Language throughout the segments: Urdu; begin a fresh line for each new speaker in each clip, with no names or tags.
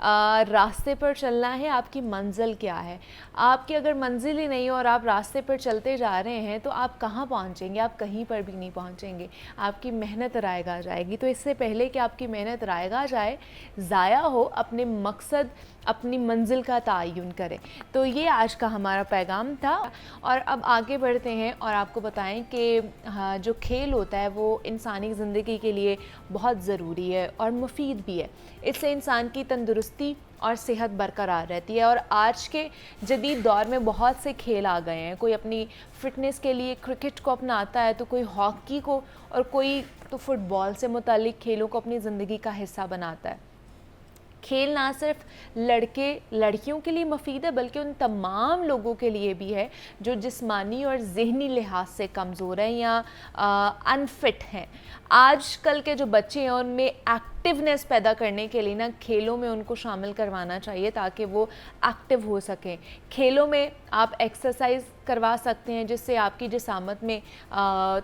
راستے پر چلنا ہے، آپ کی منزل کیا ہے. آپ کی اگر منزل ہی نہیں اور آپ راستے پر چلتے جا رہے ہیں تو آپ کہاں پہنچیں گے؟ آپ کہیں پر بھی نہیں پہنچیں گے. آپ کی محنت رائے گاہ جائے گی. تو اس سے پہلے کہ آپ کی محنت رائے گاہ جائے، ضائع ہو، اپنے مقصد، اپنی منزل کا تعین کریں. تو یہ آج کا ہمارا پیغام تھا. اور اب آگے بڑھتے ہیں اور آپ کو بتائیں کہ جو کھیل ہوتا ہے وہ انسانی زندگی کے لیے بہت ضروری ہے اور مفید بھی ہے. اس سے انسان کی تندرستی اور صحت برقرار رہتی ہے. اور آج کے جدید دور میں بہت سے کھیل آ گئے ہیں. کوئی اپنی فٹنس کے لیے کرکٹ کو اپناتا ہے، تو کوئی ہاکی کو، اور کوئی تو فٹ بال سے متعلق کھیلوں کو اپنی زندگی کا حصہ بناتا ہے. کھیل نہ صرف لڑکے لڑکیوں کے لیے مفید ہے بلکہ ان تمام لوگوں کے لیے بھی ہے جو جسمانی اور ذہنی لحاظ سے کمزور ہیں یا انفٹ ہیں. آج کل کے جو بچے ہیں ان میں ایکٹیونیس پیدا کرنے کے لیے نا کھیلوں میں ان کو شامل کروانا چاہیے تاکہ وہ ایکٹیو ہو سکیں. کھیلوں میں آپ ایکسرسائز کروا سکتے ہیں جس سے آپ کی جسامت میں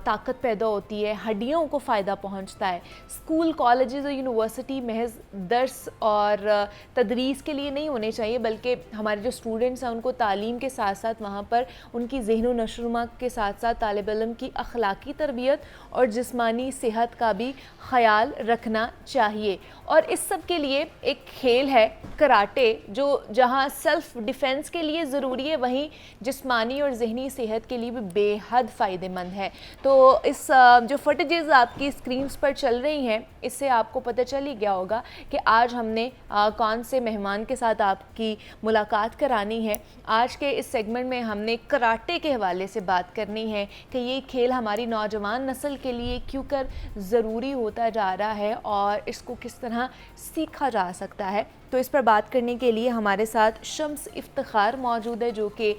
طاقت پیدا ہوتی ہے، ہڈیوں کو فائدہ پہنچتا ہے. اسکول، کالجز اور یونیورسٹی محض درس اور تدریس کے لیے نہیں ہونے چاہیے بلکہ ہمارے جو اسٹوڈنٹس ہیں ان کو تعلیم کے ساتھ ساتھ وہاں پر ان کی ذہن و نشوونما کے ساتھ ساتھ طالب علم کی اخلاقی تربیت اور جسمانی صحت کا بھی خیال رکھنا چاہیے. اور اس سب کے لیے ایک کھیل ہے کراٹے، جو جہاں سیلف ڈیفنس کے لیے ضروری ہے وہیں جسمانی اور ذہنی صحت کے لیے بھی بے حد فائدہ مند ہے. تو اس جو فوٹیجز آپ کی اسکرینز پر چل رہی ہیں اس سے آپ کو پتہ چل ہی گیا ہوگا کہ آج ہم نے کون سے مہمان کے ساتھ آپ کی ملاقات کرانی ہے. آج کے اس سیگمنٹ میں ہم نے کراٹے کے حوالے سے بات کرنی ہے کہ یہ کھیل ہماری نوجوان نسل کے لیے کیوں کر ضروری ہوتا جا رہا ہے اور اس کو کس طرح سیکھا جا سکتا ہے. تو اس پر بات کرنے کے لیے ہمارے ساتھ شمس افتخار موجود ہے جو کہ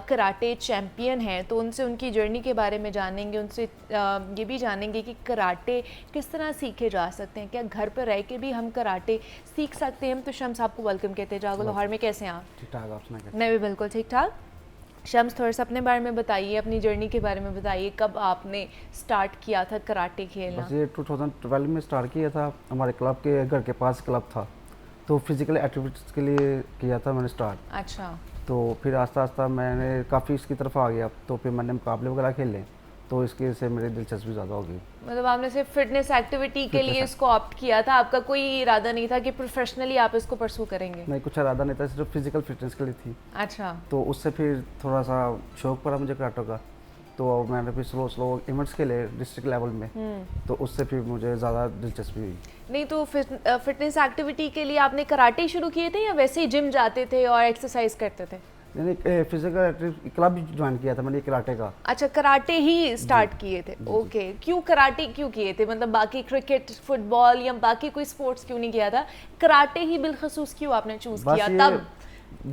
کراٹے چیمپئن ہیں. تو ان سے ان کی جرنی کے بارے میں جانیں گے، ان سے یہ بھی جانیں گے کہ کراٹے کس طرح سیکھے جا سکتے ہیں، کیا گھر پر رہ کے بھی ہم کراٹے سیکھ سکتے ہیں. تو شمس آپ کو ویلکم کہتے ہیں جاگو لاہور میں. کیسے ہیں آپ؟
ٹھیک ٹھاک. آپ سنائیں؟
میں بھی بالکل ٹھیک ٹھاک. شمس تھوڑا سا اپنے بارے میں بتائیے، اپنی جرنی کے بارے میں بتائیے. کب آپ نے سٹارٹ کیا تھا کراٹے کھیلنا؟
بس یہ 2012 میں سٹارٹ کیا تھا. ہمارے کلب کے گھر کے پاس کلب تھا تو فزیکل ایکٹیویٹیز کے لیے کیا تھا میں نے سٹارٹ.
اچھا.
تو پھر آہستہ آہستہ میں نے کافی اس کی طرف آ گیا تو پھر میں نے مقابلے وغیرہ کھیلے تو اس کی سے میری دلچسپی زیادہ ہو گئی.
مطلب آپ نے صرف فٹنس ایکٹیویٹی کے لیے اس کو آپٹ کیا تھا، آپ کا کوئی ارادہ نہیں تھا کہ پروفیشنلی آپ اس کو پرسو کریں گے؟
نہیں، کچھ ارادہ نہیں تھا، صرف فزیکل فٹنس کے لیے تھی.
اچھا.
تو اس سے پھر تھوڑا سا شوق پڑا مجھے کراٹے کا تو میں نے پھر سلو ایونٹس کھیلے ڈسٹرکٹ لیول میں تو اس سے پھر مجھے زیادہ دلچسپی ہوئی.
نہیں تو فٹنس ایکٹیویٹی کے لیے آپ نے کراٹے شروع کیے تھے یا ویسے ہی جم جاتے تھے اور ایکسرسائز کرتے تھے؟
یعنی فزیکل کلب جوائن کیا تھا میں نے کراٹے کا.
اچھا، کراٹے ہی سٹارٹ کیے تھے. اوکے. کیوں کراٹے کیوں کیے تھے؟ مطلب باقی کرکٹ، فٹ بال یا باقی کوئی سپورٹس کیوں نہیں کیا تھا؟ کراٹے ہی بالخصوص کیوں آپ نے چوز کیا تب؟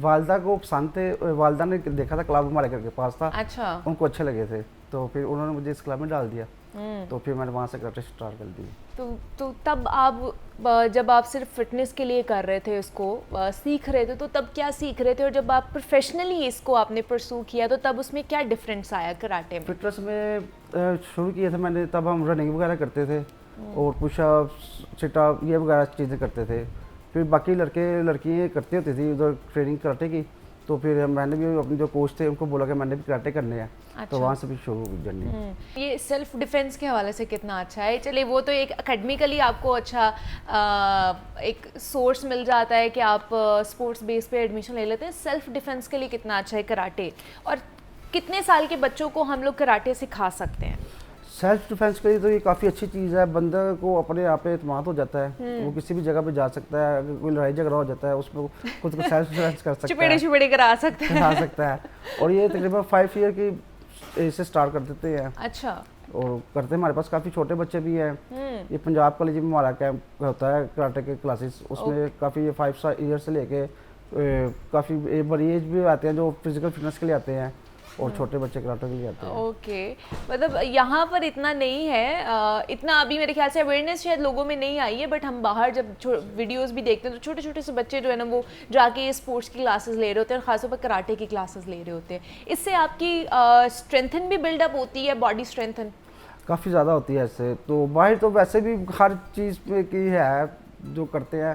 والدہ کو پسند تھے، والدہ نے دیکھا تھا کلب ہمارے گھر کے پاس تھا.
اچھا.
ان کو اچھے لگے تھے تو پھر انہوں نے مجھے اس کلب میں ڈال دیا تو پھر میں نے وہاں سے کراٹے اسٹارٹ کر دی.
تو تب آپ جب آپ صرف فٹنس کے لیے کر رہے تھے، اس کو سیکھ رہے تھے، تو تب کیا سیکھ رہے تھے؟ اور جب آپ پروفیشنلی اس کو آپ نے پرسو کیا تو تب اس میں کیا ڈفرینس آیا کراٹے میں؟
فٹنس میں شروع کیا تھا میں نے تب ہم رننگ وغیرہ کرتے تھے اور پش اپ، سٹ اپ، یہ وغیرہ چیزیں کرتے تھے. پھر باقی لڑکیاں کرتی ہوتی تھی ادھر ٹریننگ کراٹے کی تو پھر میں نے بھی اپنے جو کوچ تھے ان کو بولا کہ میں نے بھی کراٹے کرنے ہیں. تو وہاں سے بھی شروع ہوئی جرنی.
یہ سیلف ڈیفینس کے حوالے سے کتنا اچھا ہے. چلے وہ تو ایک اکیڈمیکلی آپ کو اچھا ایک سورس مل جاتا ہے کہ آپ اسپورٹس بیس پہ ایڈمیشن لے لیتے ہیں. سیلف ڈیفینس کے لیے کتنا اچھا ہے کراٹے، اور کتنے سال کے بچوں کو ہم لوگ کراٹے سکھا سکتے ہیں؟
سیلف ڈیفینس کے لیے تو یہ کافی اچھی چیز ہے. بندہ کو اپنے آپ پہ اعتماد ہو جاتا ہے، وہ کسی بھی جگہ پہ جا سکتا ہے. اگر کوئی لڑائی جھگڑا ہو جاتا ہے اس میں خود کو سیلف ڈیفینس کر سکتا ہے،
چپیڑے کرا سکتا
ہے. اور یہ تقریباً 5 ایئر کی سے اسٹارٹ کر دیتے ہیں.
اچھا.
اور کرتے ہیں ہمارے پاس کافی چھوٹے بچے بھی ہیں. یہ پنجاب کالج میں ہمارا کیمپ ہوتا ہے کراٹے کے کلاسز، اس میں کافی 5 ایئر سے لے کے کافی بڑی ایج بھی آتے ہیں جو فزیکل فٹنس کے لیے آتے ہیں اور چھوٹے بچے کراٹے کے لیے آتے ہیں.
اوکے. مطلب یہاں پر اتنا نہیں ہے، اتنا ابھی میرے خیال سے اویئرنیس شاید لوگوں میں نہیں آئی ہے، بٹ ہم باہر جب ویڈیوز بھی دیکھتے ہیں تو چھوٹے چھوٹے سے بچے جو ہے نا وہ جا کے یہ اسپورٹس کی کلاسز لے رہے ہوتے ہیں، خاص طور پر کراٹے کی کلاسز لے رہے ہوتے ہیں. اس سے آپ کی اسٹرینتھن بھی بلڈ اپ ہوتی ہے، باڈی اسٹرینتھن
کافی زیادہ ہوتی ہے. ایسے تو باہر تو ویسے بھی ہر چیز پہ کی ہے جو کرتے ہیں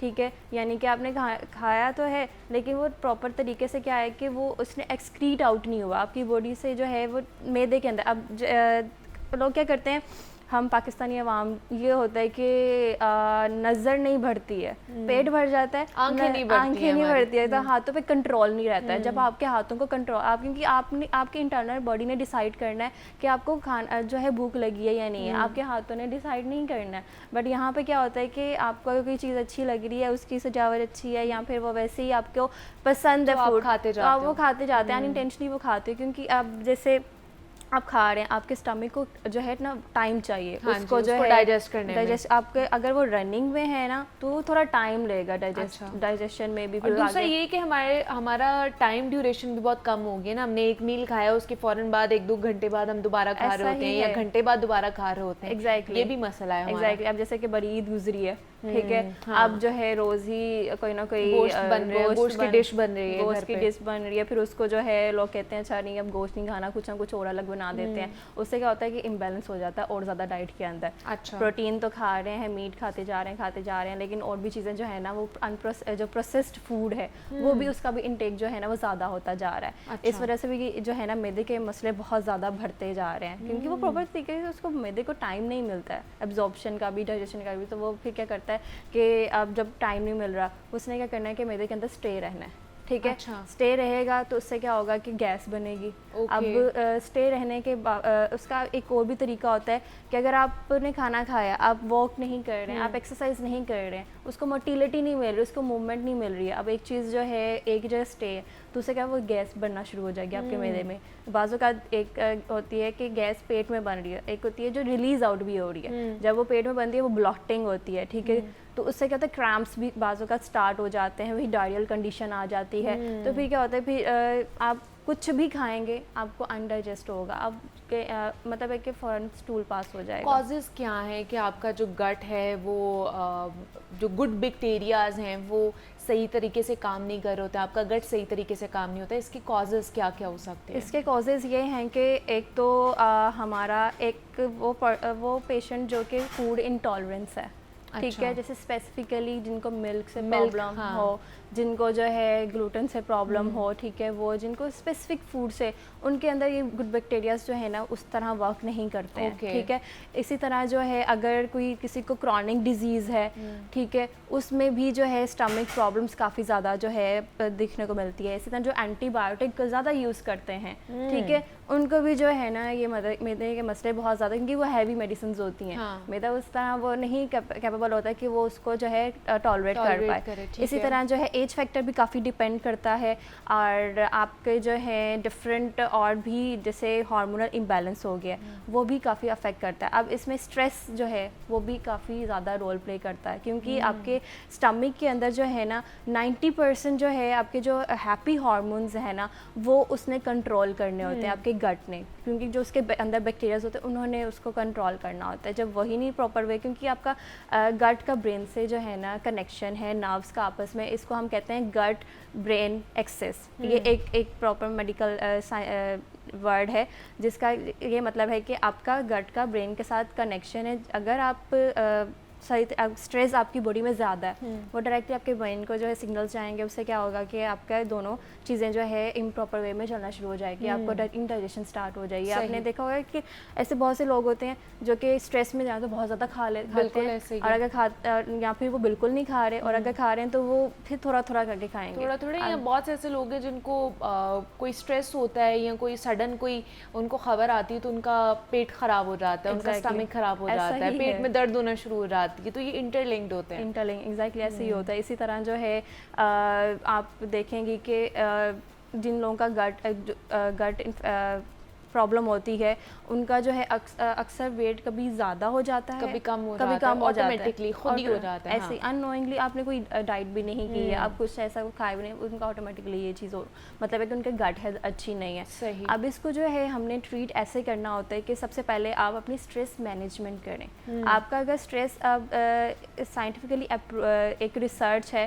ٹھیک ہے, یعنی کہ آپ نے کھایا تو ہے لیکن وہ پراپر طریقے سے کیا ہے کہ وہ اس نے ایکسکریٹ آؤٹ نہیں ہوا آپ کی باڈی سے جو ہے وہ معدے کے اندر. اب لوگ کیا کرتے ہیں, ہم پاکستانی عوام یہ ہوتا ہے کہ نظر نہیں بڑھتی ہے, پیٹ بھر جاتا ہے,
آنکھیں نہیں
بڑھتی ہے, تو ہاتھوں پہ کنٹرول نہیں رہتا ہے. جب آپ کے ہاتھوں کو کنٹرول, آپ کیونکہ آپ کے انٹرنل باڈی نے ڈیسائیڈ کرنا ہے کہ آپ کو کھانا جو ہے بھوک لگی ہے یا نہیں ہے, آپ کے ہاتھوں نے ڈیسائیڈ نہیں کرنا ہے. بٹ یہاں پہ کیا ہوتا ہے کہ آپ کو کوئی چیز اچھی لگ رہی ہے, اس کی سجاوٹ اچھی ہے, یا پھر وہ ویسے ہی آپ کو پسند ہے فوڈ, آپ وہ کھاتے جاتے ہیں, انٹینشنلی وہ کھاتے ہیں, کیونکہ اب جیسے آپ کھا رہے ہیں, آپ کے اسٹمک کو جو ہے نا ٹائم چاہیے اس کو جو ہے
ڈائجسٹ کرنے میں.
آپ کے اگر وہ رننگ میں ہے نا تو تھوڑا ٹائم لے گا ڈائجیشن میں بھی.
اور دوسرا یہ کہ ہمارا ٹائم ڈیوریشن بھی بہت کم ہو گیا نا, ہم نے ایک میل کھایا اس کے فوراً بعد 1-2 گھنٹے بعد ہم دوبارہ کھا رہے ہوتے ہیں, یا گھنٹے بعد دوبارہ کھا رہے ہوتے ہیں.
ایگزیکٹلی,
یہ بھی مسئلہ ہے
ایگزیکٹلی. اب جیسے کہ بڑی عید گزری ہے, ٹھیک ہے, اب جو ہے روز ہی کوئی نہ کوئی
گوشت کی ڈش بن رہی ہے,
گوشت کی ڈش بن رہی ہے, پھر اس کو جو ہے لوگ کہتے ہیں اچھا نہیں اب گوشت نہیں کھانا, کچھ نہ کچھ اور الگ بنا دیتے ہیں. اس سے کیا ہوتا ہے کہ امبیلنس ہو جاتا ہے اور زیادہ ڈائٹ کے اندر. پروٹین تو کھا رہے ہیں, میٹ کھاتے جا رہے ہیں, لیکن اور بھی چیزیں جو ہے نا وہ جو پروسیسڈ فوڈ ہے وہ بھی اس کا بھی انٹیک جو ہے نا وہ زیادہ ہوتا جا رہا ہے. اس وجہ سے بھی جو ہے نا معدے کے مسئلے بہت زیادہ بڑھتے جا رہے ہیں, کیونکہ وہ پراپر طریقے سے اس کو معدے کو ٹائم نہیں ملتا ہے ایبزارپشن کا بھی, ڈائجیشن کا بھی. تو وہ پھر کیا کرتا ہے کہ اب جب ٹائم نہیں مل رہا, اس نے کیا کرنا ہے کہ معدے کے اندر اسٹے رہنا ہے, ٹھیک ہے. اسٹے رہے گا تو اس سے کیا ہوگا کہ گیس بنے گی. اب اسٹے رہنے کے اس کا ایک اور بھی طریقہ ہوتا ہے کہ اگر آپ نے کھانا کھایا, آپ واک نہیں کر رہے ہیں, آپ ایکسرسائز نہیں کر رہے ہیں, اس کو موٹیلٹی نہیں مل رہی, اس کو موومنٹ نہیں مل رہی ہے, اب ایک چیز جو ہے ایک جگہ اسٹے ہے تو اسے کیا وہ گیس بننا شروع ہو جائے گی آپ کے معدے میں. بعض اوقات ایک ہوتی ہے کہ گیس پیٹ میں بن رہی ہے, ایک ہوتی ہے جو ریلیز آؤٹ بھی ہو رہی ہے. جب وہ پیٹ میں بنتی ہے وہ بلاٹنگ ہوتی ہے, ٹھیک ہے, تو اس سے کیا ہوتا ہے کریمپس بھی بعض اوقات اسٹارٹ ہو جاتے ہیں, وہی ڈائریل کنڈیشن آ جاتی ہے. تو پھر کیا ہوتا ہے, پھر آپ کچھ بھی کھائیں گے آپ کو انڈائجسٹ ہوگا, آپ کے مطلب ہے کہ فوراً اسٹول پاس ہو جائے گا.
کازز کیا ہیں کہ آپ کا جو گٹ ہے وہ جو گڈ بیکٹیریاز ہیں وہ صحیح طریقے سے کام نہیں کر رہے ہوتے, آپ کا گٹ صحیح طریقے سے کام نہیں ہوتا, اس کے کازز کیا کیا ہو سکتے ہیں؟
اس کے کازز یہ ہیں کہ ایک تو ہمارا ایک وہ پیشنٹ جو کہ فوڈ انٹالرنس ہے, ٹھیک ہے, جیسے اسپیسیفکلی جن کو ملک سے پرابلم ہو, جن کو جو ہے گلوٹن سے پرابلم ہو, ٹھیک ہے, وہ جن کو اسپیسیفک فوڈ سے ان کے اندر یہ گڈ بیکٹیریاز جو ہے نا اس طرح ورک نہیں کرتے ہیں, ٹھیک ہے. اسی طرح جو ہے اگر کوئی کسی کو کرونک ڈیزیز ہے, ٹھیک ہے, اس میں بھی جو ہے اسٹمک پرابلمس کافی زیادہ جو ہے دیکھنے کو ملتی ہے. اسی طرح جو اینٹی بایوٹک زیادہ یوز کرتے ہیں, ٹھیک ہے, ان کو بھی جو ہے نا یہ معدے کے مسئلے بہت زیادہ, کیونکہ وہ ہیوی میڈیسنز ہوتی ہیں, معدہ اس طرح وہ نہیں کیپیبل ہوتا ہے کہ وہ اس کو جو ہے ٹالریٹ کر پائے. اسی طرح جو ہے ایج فیکٹر بھی کافی ڈیپینڈ کرتا ہے, اور آپ کے جو ہے ڈفرینٹ اور بھی جیسے ہارمونل امبیلنس ہو گیا وہ بھی کافی افیکٹ کرتا ہے. اب اس میں اسٹریس جو ہے وہ بھی کافی زیادہ رول پلے کرتا ہے, کیونکہ آپ کے اسٹمک کے اندر جو ہے نا 90% جو ہے آپ کے جو ہیپی ہارمونز ہیں نا وہ اس نے کنٹرول کرنے ہوتے ہیں آپ کے گٹ نے, کیونکہ جو اس کے اندر بیکٹیریاز ہوتے ہیں انہوں نے اس کو کنٹرول کرنا ہوتا ہے. جب وہی نہیں پراپر وے, کیونکہ آپ کا گٹ کا برین سے جو ہے نا کنیکشن ہے نروس کا آپس میں, اس کو ہم کہتے ہیں گٹ برین ایکسس. یہ ایک پراپر میڈیکل ورڈ ہے جس کا یہ مطلب ہے کہ آپ کا گٹ کا برین کے ساتھ کنیکشن ہے. اگر آپ صحیح اسٹریس آپ کی باڈی میں زیادہ ہے, وہ ڈائریکٹلی آپ کے برین کو جو ہے سگنلس جائیں گے, اس سے کیا ہوگا کہ آپ کا دونوں چیزیں جو ہے امپراپر وے میں چلنا شروع ہو جائے گی, آپ کو انڈائجیشن اسٹارٹ ہو جائے گی. آپ نے دیکھا ہوگا کہ ایسے بہت سے لوگ ہوتے ہیں جو کہ اسٹریس میں جاتے ہیں تو بہت زیادہ کھاتے ہیں, اور اگر یا پھر وہ بالکل نہیں کھا رہے, اور اگر کھا رہے ہیں تو وہ پھر تھوڑا تھوڑا کر کے کھائیں گے,
تھوڑا. یا بہت سے ایسے لوگ ہیں جن کو کوئی اسٹریس ہوتا ہے یا کوئی سڈن کوئی ان کو خبر آتی ہے تو ان کا پیٹ خراب ہو جاتا ہے, ان کا اسٹمک خراب ہو جاتا ہے, پیٹ میں درد ہونا شروع ہو جاتی ہے. تو یہ انٹرلنکڈ ہوتے ہیں.
ایگزیکٹلی ایسے ہی ہوتا ہے. اسی طرح جو ہے آپ دیکھیں گی کہ جن لوگوں کا گٹ پرابلم ہوتی ہے ان کا جو ہے اکثر ویٹ کبھی زیادہ ہو جاتا ہے,
کبھی کم ہو جاتا ہے, آٹومیٹکلی خود ہی ہو جاتا ہے.
ایسے ان نوئنگلی آپ نے کوئی ڈائٹ بھی نہیں کی ہے, آپ کچھ ایسا کھائے بھی نہیں, ان کا آٹومیٹکلی یہ چیز مطلب ہے کہ ان کے گٹ ہیلتھ اچھی نہیں ہے.
صحیح.
اب اس کو جو ہے ہم نے ٹریٹ ایسے کرنا ہوتا ہے کہ سب سے پہلے آپ اپنی اسٹریس مینجمنٹ کریں. آپ کا اگر اسٹریس اب سائنٹیفکلی ایک ریسرچ ہے,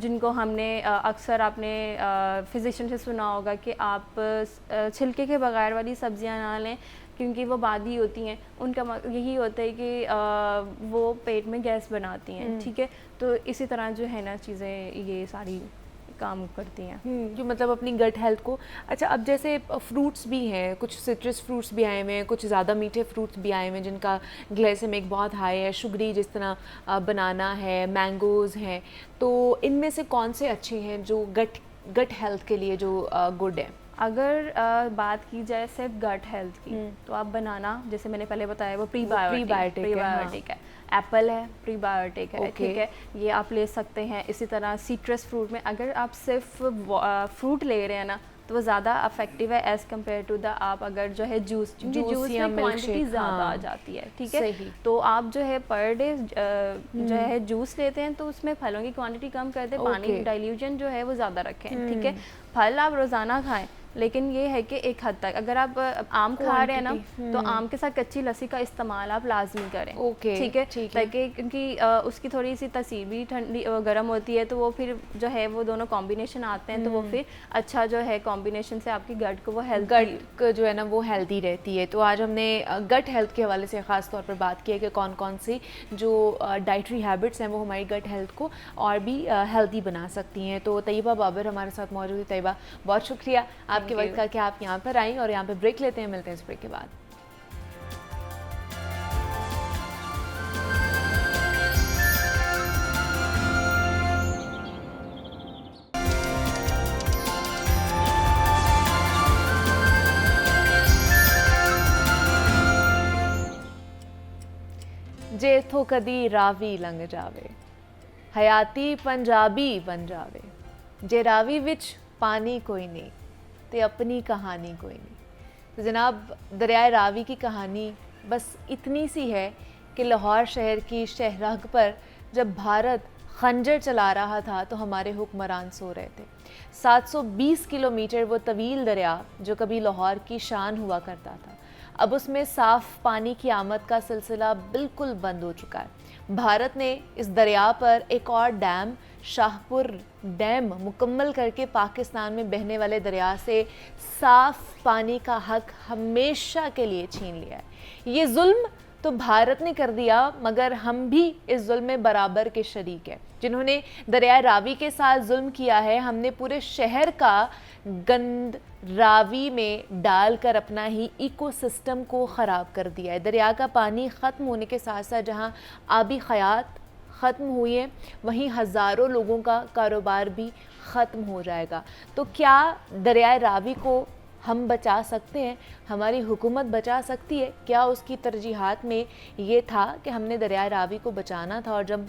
جن کو ہم نے اکثر آپ نے فزیشین سے سنا ہوگا کہ آپ چھلکے کے بغیر والی سبزیاں نہ لیں کیونکہ وہ بادی ہوتی ہیں. ان کا یہی ہوتا ہے کہ وہ پیٹ میں گیس بناتی ہیں. ٹھیک ہے, تو اسی طرح جو ہے نا چیزیں یہ ساری کام کرتی ہیں
جو مطلب اپنی گٹ ہیلتھ کو. اچھا, اب جیسے فروٹس بھی ہیں, کچھ سٹرس فروٹس بھی آئے ہوئے ہیں, کچھ زیادہ میٹھے فروٹس بھی آئے ہوئے ہیں جن کا گلیسیمک بہت ہائی ہے, شگری, جس طرح بنانا ہے, مینگوز ہیں, تو ان میں سے کون سے اچھے ہیں جو گٹ ہیلتھ کے لیے جو گڈ ہیں؟
اگر بات کی جائے صرف گٹ ہیلتھ کی تو آپ بنانا, جیسے میں نے پہلے بتایا, وہ پری بایوٹک ہے. ایپل ہے, پری بایوٹک ہے. ٹھیک ہے, یہ آپ لے سکتے ہیں. اسی طرح سیٹرس فروٹ میں اگر آپ صرف فروٹ لے رہے ہیں نا تو وہ زیادہ افیکٹو ہے ایز کمپیئر ٹو دا آپ اگر جو ہے جوس میں کوانٹٹی زیادہ آ جاتی ہے. ٹھیک ہے, تو آپ جو ہے پر ڈے جو ہے جوس لیتے ہیں تو اس میں پھلوں کی کوانٹٹی کم کر دیں, پانی ڈائلیوژن جو ہے وہ زیادہ رکھیں. ٹھیک ہے, پھل آپ روزانہ کھائیں, لیکن یہ ہے کہ ایک حد تک. اگر آپ آم کھا رہے ہیں نا تو آم کے ساتھ کچی لسی کا استعمال آپ لازمی کریں. ٹھیک ہے, تاکہ کیونکہ اس کی تھوڑی سی ترسیب بھی ٹھنڈی گرم ہوتی ہے, تو وہ پھر جو ہے وہ دونوں کمبینیشن آتے ہیں, تو وہ پھر اچھا جو ہے کمبینیشن سے آپ کی گٹ کو وہ
گٹ جو ہے نا وہ ہیلدی رہتی ہے. تو آج ہم نے گٹ ہیلتھ کے حوالے سے خاص طور پر بات کی ہے کہ کون کون سی جو ڈائٹری ہیبٹس ہیں وہ ہماری گٹ ہیلتھ کو اور بھی ہیلدی بنا سکتی ہیں. تو طیبہ بابر ہمارے ساتھ موجود ہے. طیبہ, بہت شکریہ آپ کے وقت کا کہ آپ یہاں پر آئیں, اور یہاں پہ بریک لیتے ہیں, ملتے ہیں اس بریک کے بعد. جیتھو کدی راوی لنگ جاوے, حیاتی پنجابی بن جاوے, جے راوی وچ پانی کوئی نہیں تے اپنی کہانی کوئی نہیں. تو جناب, دریائے راوی کی کہانی بس اتنی سی ہے کہ لاہور شہر کی شہرگ پر جب بھارت خنجر چلا رہا تھا تو ہمارے حکمران سو رہے تھے. 720 کلومیٹر وہ طویل دریا جو کبھی لاہور کی شان ہوا کرتا تھا, اب اس میں صاف پانی کی آمد کا سلسلہ بالکل بند ہو چکا ہے. بھارت نے اس دریا پر ایک اور ڈیم, شاہ پور ڈیم, مکمل کر کے پاکستان میں بہنے والے دریا سے صاف پانی کا حق ہمیشہ کے لیے چھین لیا ہے. یہ ظلم تو بھارت نے کر دیا, مگر ہم بھی اس ظلم میں برابر کے شریک ہیں. جنہوں نے دریائے راوی کے ساتھ ظلم کیا ہے, ہم نے پورے شہر کا گند راوی میں ڈال کر اپنا ہی ایکو سسٹم کو خراب کر دیا ہے. دریا کا پانی ختم ہونے کے ساتھ ساتھ جہاں آبی حیات ختم ہوئی ہے, وہیں ہزاروں لوگوں کا کاروبار بھی ختم ہو جائے گا. تو کیا دریائے راوی کو ہم بچا سکتے ہیں, ہماری حکومت بچا سکتی ہے؟ کیا اس کی ترجیحات میں یہ تھا کہ ہم نے دریائے راوی کو بچانا تھا, اور جب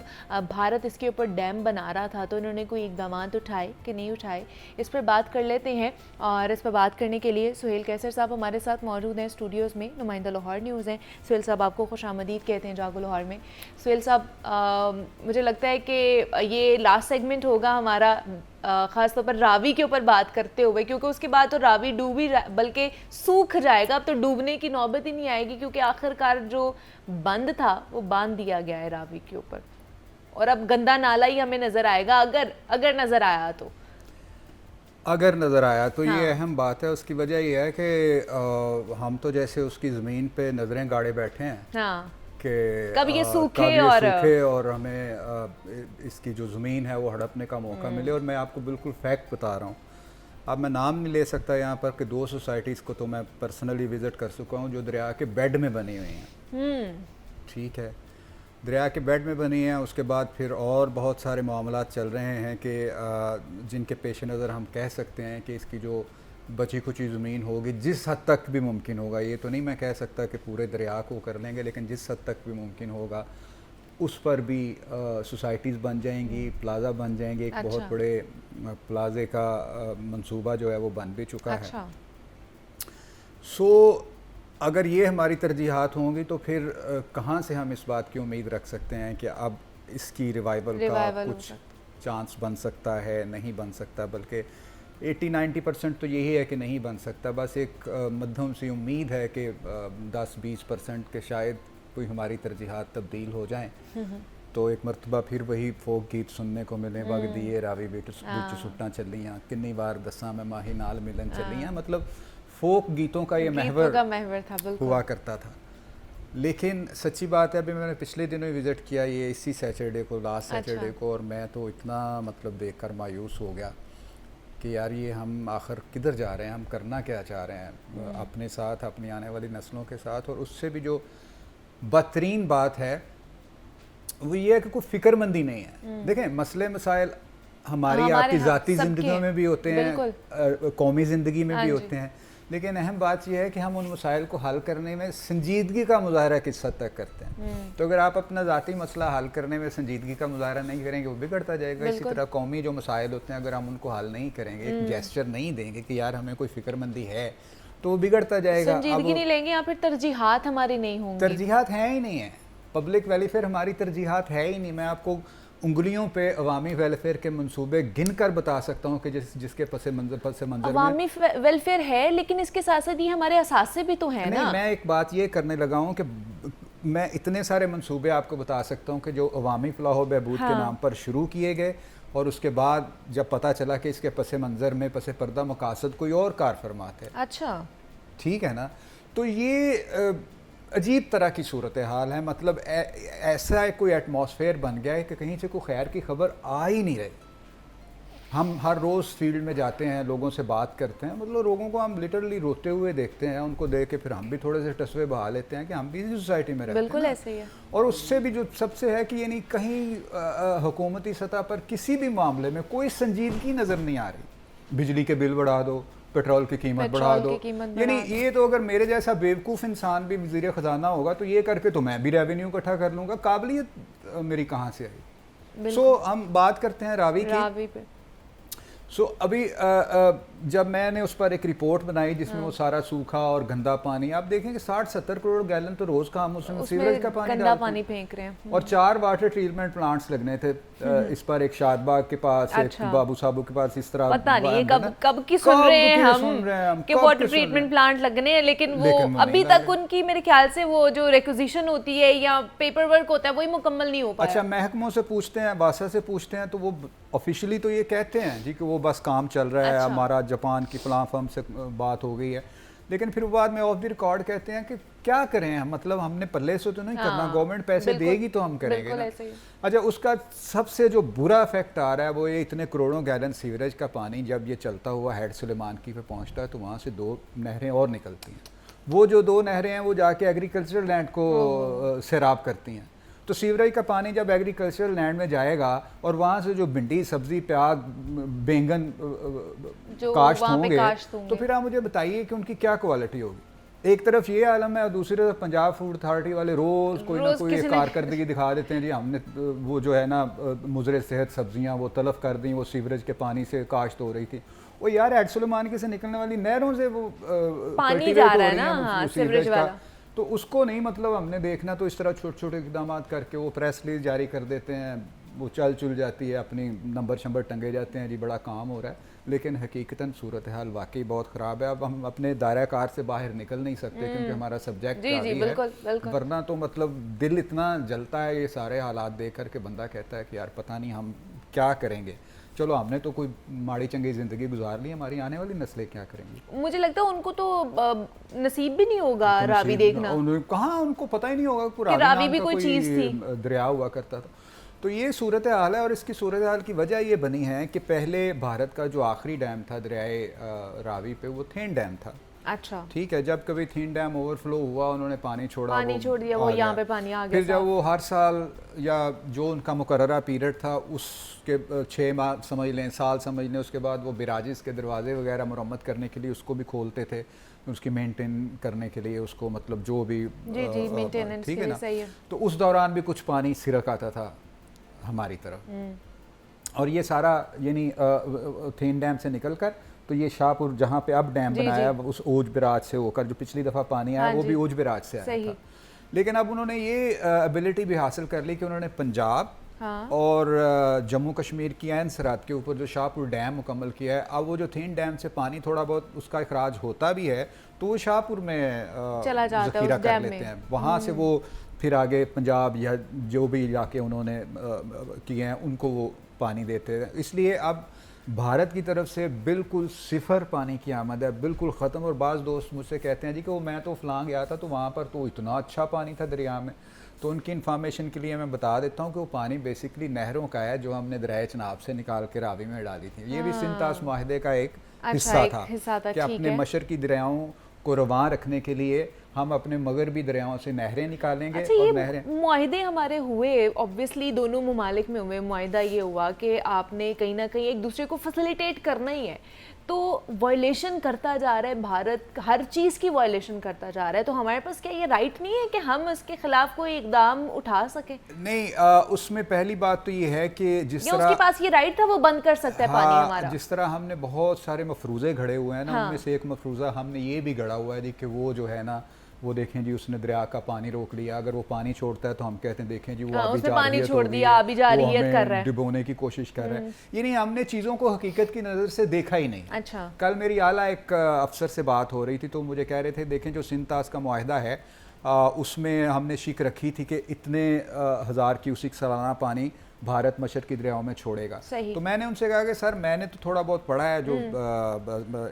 بھارت اس کے اوپر ڈیم بنا رہا تھا تو انہوں نے کوئی اقدامات اٹھائے کہ نہیں اٹھائے؟ اس پر بات کر لیتے ہیں, اور اس پر بات کرنے کے لیے سہیل کیسر صاحب ہمارے ساتھ موجود ہیں اسٹوڈیوز میں, نمائندہ لاہور نیوز ہیں. سہیل صاحب, آپ کو خوش آمدید کہتے ہیں جاگو لاہور میں. سہیل صاحب, مجھے لگتا ہے کہ یہ لاسٹ سیگمنٹ ہوگا ہمارا خاص طور پر راوی کے اوپر بات کرتے ہوئے, کیونکہ اس کے بعد تو راوی ڈوب ہی بلکہ سوکھ جائے گا. اب تو ڈوبنے کی نوبت ہی نہیں آئے گی, کیونکہ آخرکار جو بند تھا وہ باندھ دیا گیا ہے راوی کے اوپر, اور اب گندا نالا ہی ہمیں نظر آئے گا اگر نظر آیا تو.
اگر نظر آیا تو یہ اہم بات ہے. اس کی وجہ یہ ہے کہ ہم تو جیسے اس کی زمین پہ نظریں گاڑے بیٹھے ہیں کہ
کب یہ سوکھے
اور ہمیں اس کی جو زمین ہے وہ ہڑپنے کا موقع ملے. اور میں آپ کو بالکل فیکٹ بتا رہا ہوں, اب میں نام نہیں لے سکتا یہاں پر, کہ 2 سوسائٹیز کو تو میں پرسنلی وزٹ کر چکا ہوں جو دریا کے بیڈ میں بنی ہوئی ہیں. ٹھیک ہے, دریا کے بیڈ میں بنی ہیں. اس کے بعد پھر اور بہت سارے معاملات چل رہے ہیں کہ جن کے پیش نظر ہم کہہ سکتے ہیں کہ اس کی جو بچی کچی زمین ہوگی, جس حد تک بھی ممکن ہوگا, یہ تو نہیں میں کہہ سکتا کہ پورے دریا کو کر لیں گے, لیکن جس حد تک بھی ممکن ہوگا اس پر بھی سوسائٹیز بن جائیں گی, پلازا بن جائیں گے. ایک بہت بڑے پلازے کا منصوبہ جو ہے وہ بن بھی چکا ہے. سو اگر یہ ہماری ترجیحات ہوں گی تو پھر کہاں سے ہم اس بات کی امید رکھ سکتے ہیں کہ اب اس کی ریوائول کا کچھ چانس بن سکتا ہے؟ نہیں بن سکتا, بلکہ 80-90% تو یہی ہے کہ نہیں بن سکتا. بس ایک مدھم سی امید ہے کہ 10-20% کے شاید کوئی ہماری ترجیحات تبدیل ہو جائیں. تو ایک مرتبہ پھر وہی فوک گیت سننے کو ملے وگ دیے راوی بیٹ سٹاں چلیاں کنی بار دساں میں ماہی نال ملن چلیاں. مطلب فوک گیتوں کا یہ محور
تھا بالکل
ہوا کرتا تھا. لیکن سچی بات ہے ابھی میں نے پچھلے دنوں ہی وزٹ کیا یہ اسی سیٹرڈے کو لاسٹ سیٹرڈے کو, اور میں تو اتنا مطلب دیکھ کر مایوس ہو گیا کہ یار یہ ہم آخر کدھر جا رہے ہیں, ہم کرنا کیا چاہ رہے ہیں اپنے ساتھ اپنی آنے والی نسلوں کے ساتھ. اور اس سے بھی جو بدترین بات ہے وہ یہ ہے کہ کوئی فکر مندی نہیں ہے. دیکھیں مسئلے مسائل ہماری آپ کی ذاتی زندگیوں میں بھی ہوتے ہیں, قومی زندگی میں بھی ہوتے ہیں, لیکن اہم بات یہ ہے کہ ہم ان مسائل کو حل کرنے میں سنجیدگی کا مظاہرہ کس حد تک کرتے ہیں. تو اگر آپ اپنا ذاتی مسئلہ حل کرنے میں سنجیدگی کا مظاہرہ نہیں کریں گے وہ بگڑتا جائے گا. اسی طرح قومی جو مسائل ہوتے ہیں اگر ہم ان کو حل نہیں کریں گے, ایک جیسچر نہیں دیں گے کہ یار ہمیں کوئی فکر مندی ہے, تو وہ بگڑتا جائے گا.
سنجیدگی نہیں لیں گے یا پھر ترجیحات ہماری نہیں ہوں گی.
ترجیحات ہیں ہی نہیں ہیں, پبلک ویلفیئر ہماری ترجیحات ہے ہی نہیں. میں آپ کو انگلیوں پہ عوامی ویلفیئر کے منصوبے گن کر بتا سکتا ہوں کہ جس کے پس منظر
عوامی ویلفیئر ہے, لیکن اس کے ساتھ ساتھ یہ ہمارے اثاثے بھی تو ہیں نا.
میں ایک بات یہ کرنے لگا ہوں کہ میں اتنے سارے منصوبے آپ کو بتا سکتا ہوں کہ جو عوامی فلاح و بہبود کے نام پر شروع کیے گئے, اور اس کے بعد جب پتہ چلا کہ اس کے پس منظر میں پس پردہ مقاصد کوئی اور کار فرمات ہے.
اچھا
ٹھیک ہے نا. تو یہ عجیب طرح کی صورتحال ہے. مطلب ایسا کوئی ایٹماسفیئر بن گیا ہے کہ کہیں سے کوئی خیر کی خبر آ ہی نہیں رہی. ہم ہر روز فیلڈ میں جاتے ہیں, لوگوں سے بات کرتے ہیں, مطلب لوگوں کو ہم لٹرلی روتے ہوئے دیکھتے ہیں. ان کو دیکھ کے پھر ہم بھی تھوڑے سے ٹسوے بہا لیتے ہیں کہ ہم بھی اسی سوسائٹی میں رہتے ہیں.
بالکل ایسے ہی ہے.
اور اس سے بھی جو سب سے ہے کہ یعنی کہیں حکومتی سطح پر کسی بھی معاملے میں کوئی سنجیدگی نظر نہیں آ رہی. بجلی کے بل بڑھا دو, پیٹرول کی قیمت بڑھا دو, یعنی یہ تو اگر میرے جیسا بیوقوف انسان بھی وزیر خزانہ ہوگا تو یہ کر کے تو میں بھی ریونیو اکٹھا کر لوں گا. قابلیت میری کہاں سے آئی. سو ہم بات کرتے ہیں راوی کی. سو ابھی جب میں نے اس پر ایک رپورٹ بنائی جس میں وہ سارا سوکھا اور گندا پانی, آپ دیکھیں کہ 60-70 کروڑ گیلن تو روز کا ہم اس میں سیوریج کا پانی
پھینک رہے ہیں,
اور 4 واٹر ٹریٹمنٹ پلانٹس لگنے تھے اس پر, ایک شاد باغ کے پاس, ایک بابو صاحبو کے پاس. اس طرح
پتہ نہیں یہ کب کی سن رہے ہیں ہم کہ واٹر ٹریٹمنٹ پلانٹ لگنے ہیں, لیکن وہ ابھی تک ان کی میرے خیال سے وہ جو ریکوزیشن ہوتی ہے یا پیپر ورک ہوتا ہے وہی مکمل نہیں ہو پایا.
اچھا محکموں سے پوچھتے ہیں, باسا سے پوچھتے ہیں, تو وہ آفیشلی تو یہ کہتے ہیں جی کہ وہ بس کام چل رہا ہے, ہمارا جاپان کی فلاں فرم سے بات ہو گئی ہے, لیکن پھر بعد میں آف دی ریکارڈ کہتے ہیں کہ کیا کریں ہم, مطلب ہم نے پلے سے تو نہیں کرنا, گورنمنٹ پیسے دے گی تو ہم کریں گے نا. اچھا اس کا سب سے جو برا افیکٹ آ رہا ہے وہ یہ اتنے کروڑوں گیلن سیوریج کا پانی جب یہ چلتا ہوا ہیڈ سلیمان کی پہ پہنچتا ہے تو وہاں سے 2 نہریں اور نکلتی ہیں. وہ جو 2 نہریں ہیں وہ جا کے ایگریکلچرل لینڈ کو سیراب کرتی ہیں. تو سیوریج کا پانی جب ایگریکلچرل لینڈ میں جائے گا اور وہاں سے جو بھنڈی, سبزی, پیاز, بینگن کاشت ہوں گے, تو پھر آپ مجھے بتائیے کہ ان کی کیا کوالٹی ہوگی. ایک طرف یہ عالم ہے اور دوسری طرف پنجاب فوڈ اتھارٹی والے روز کوئی نہ کوئی کارکردگی دکھا دیتے ہیں جی ہم نے وہ جو ہے نا مضر صحت سبزیاں وہ تلف کر دیں, وہ سیوریج کے پانی سے کاشت ہو رہی تھی. وہ یار ہیڈ سلیمان کی سے نکلنے والی نہروں سے وہ
پانی جا رہا ہے نا سیوریج والا,
تو اس کو نہیں مطلب ہم نے دیکھنا. تو اس طرح چھوٹے چھوٹے اقدامات کر کے وہ پریس ریلیز جاری کر دیتے ہیں, وہ چل جاتی ہے, اپنی نمبر شمبر ٹنگے جاتے ہیں, جی بڑا کام ہو رہا ہے, لیکن حقیقتاً صورتحال واقعی بہت خراب ہے. اب ہم اپنے دائرہ کار سے باہر نکل نہیں سکتے کیونکہ ہمارا سبجیکٹ ہے, ورنہ تو مطلب دل اتنا جلتا ہے یہ سارے حالات دیکھ کر کے بندہ کہتا ہے کہ یار پتہ نہیں ہم کیا کریں گے. چلو ہم نے تو کوئی ماڑی چنگی زندگی گزار لی, ہماری آنے والی نسلیں کیا کریں گی.
مجھے لگتا ہے ان کو تو نصیب بھی نہیں ہوگا راوی دیکھنا.
کہاں ان کو پتہ ہی نہیں ہوگا
کہ راوی بھی کوئی چیز تھی,
دریا ہوا کرتا تھا. تو یہ صورتحال ہے, اور اس کی صورتحال کی وجہ یہ بنی ہے کہ پہلے بھارت کا جو آخری ڈیم تھا دریائے راوی پہ وہ تھین ڈیم تھا.
اچھا
ٹھیک ہے, جب کبھی تھین ڈیم اوور فلو ہوا انہوں نے پانی چھوڑا,
پانی چھوڑ دیا, وہ یہاں پہ پانی آ گیا.
پھر جب وہ ہر سال یا جو ان کا مقررہ پیریڈ تھا اس کے 6 ماہ سمجھ لیں, سال سمجھ لیں, اس کے بعد وہ براجز کے دروازے وغیرہ مرمت کرنے کے لیے اس کو بھی کھولتے تھے, اس کی مینٹین کرنے کے لیے, اس کو مطلب جو بھی ٹھیک ہے نا. تو اس دوران بھی کچھ پانی سرک آتا تھا ہماری طرف, اور یہ سارا یعنی تھین ڈیم سے نکل کر تو یہ شاہ پور جہاں پہ اب ڈیم بنایا اس اوج براج سے ہو کر, جو پچھلی دفعہ پانی آیا وہ بھی اوج براج سے آیا تھا. لیکن اب انہوں نے یہ ایبلٹی بھی حاصل کر لی کہ انہوں نے پنجاب
ہاں
اور جموں کشمیر کی عین سرحد کے اوپر جو شاہپور ڈیم مکمل کیا ہے. اب وہ جو تھین ڈیم سے پانی تھوڑا بہت اس کا اخراج ہوتا بھی ہے تو وہ شاہپور میں
چلا جاتا ہے
ذخیرہ
اس
کر
ڈیم
لیتے
میں.
ہیں. وہاں سے وہ پھر آگے پنجاب یا جو بھی علاقے انہوں نے کیے ہیں ان کو وہ پانی دیتے ہیں. اس لیے اب بھارت کی طرف سے بالکل صفر پانی کی آمد ہے, بالکل ختم. اور بعض دوست مجھ سے کہتے ہیں جی کہ وہ میں تو فلاں گیا تھا تو وہاں پر تو اتنا اچھا پانی تھا دریا میں. تو ان کی انفارمیشن کے لیے میں بتا دیتا ہوں کہ وہ پانی بیسکلی نہروں کا ہے جو ہم نے دریائے چناب سے نکال کے راوی میں ڈالی تھی. یہ بھی سنتاس معاہدے کا ایک حصہ تھا کہ اپنے مشرقی دریاؤں کو رواں رکھنے کے لیے ہم اپنے مغربی دریاؤں سے نہریں نکالیں گے. اور نہریں
معاہدے ہمارے ہوئے اوبویسلی دونوں ممالک میں ہوئے. معاہدہ یہ ہوا کہ آپ نے کہیں نہ کہیں ایک دوسرے کو فیسیلیٹیٹ کرنا ہی ہے, تو وائلیشن کرتا جا رہا ہے بھارت, ہر چیز کی وائلیشن کرتا جا رہا ہے. تو ہمارے پاس کیا یہ رائٹ نہیں ہے کہ ہم اس کے خلاف کوئی اقدام اٹھا سکیں؟
نہیں, اس میں پہلی بات تو یہ ہے کہ جس طرح
اس کے پاس یہ رائٹ تھا وہ بند کر سکتا ہے پانی ہمارا.
جس طرح ہم نے بہت سارے مفروضے گھڑے ہوئے ہیں نا, ان میں سے ایک مفروضہ ہم نے یہ بھی گھڑا ہوا ہے کہ وہ جو ہے نا وہ دیکھیں جی اس نے دریا کا پانی روک لیا. اگر وہ پانی چھوڑتا ہے تو ہم کہتے ہیں دیکھیں جی وہ
آبی جارحیت کر رہا ہے,
ڈبونے کی کوشش کر رہا ہے. یعنی ہم نے چیزوں کو حقیقت کی نظر سے دیکھا ہی نہیں.
اچھا,
کل میری اعلیٰ ایک افسر سے بات ہو رہی تھی تو مجھے کہہ رہے تھے دیکھیں جو سنتاس کا معاہدہ ہے اس میں ہم نے شک رکھی تھی کہ اتنے ہزار کیوسک سالانہ پانی بھارت مشرقی دریاؤں میں چھوڑے گا. تو میں نے ان سے کہا کہ سر میں نے تو تھوڑا بہت پڑھا ہے جو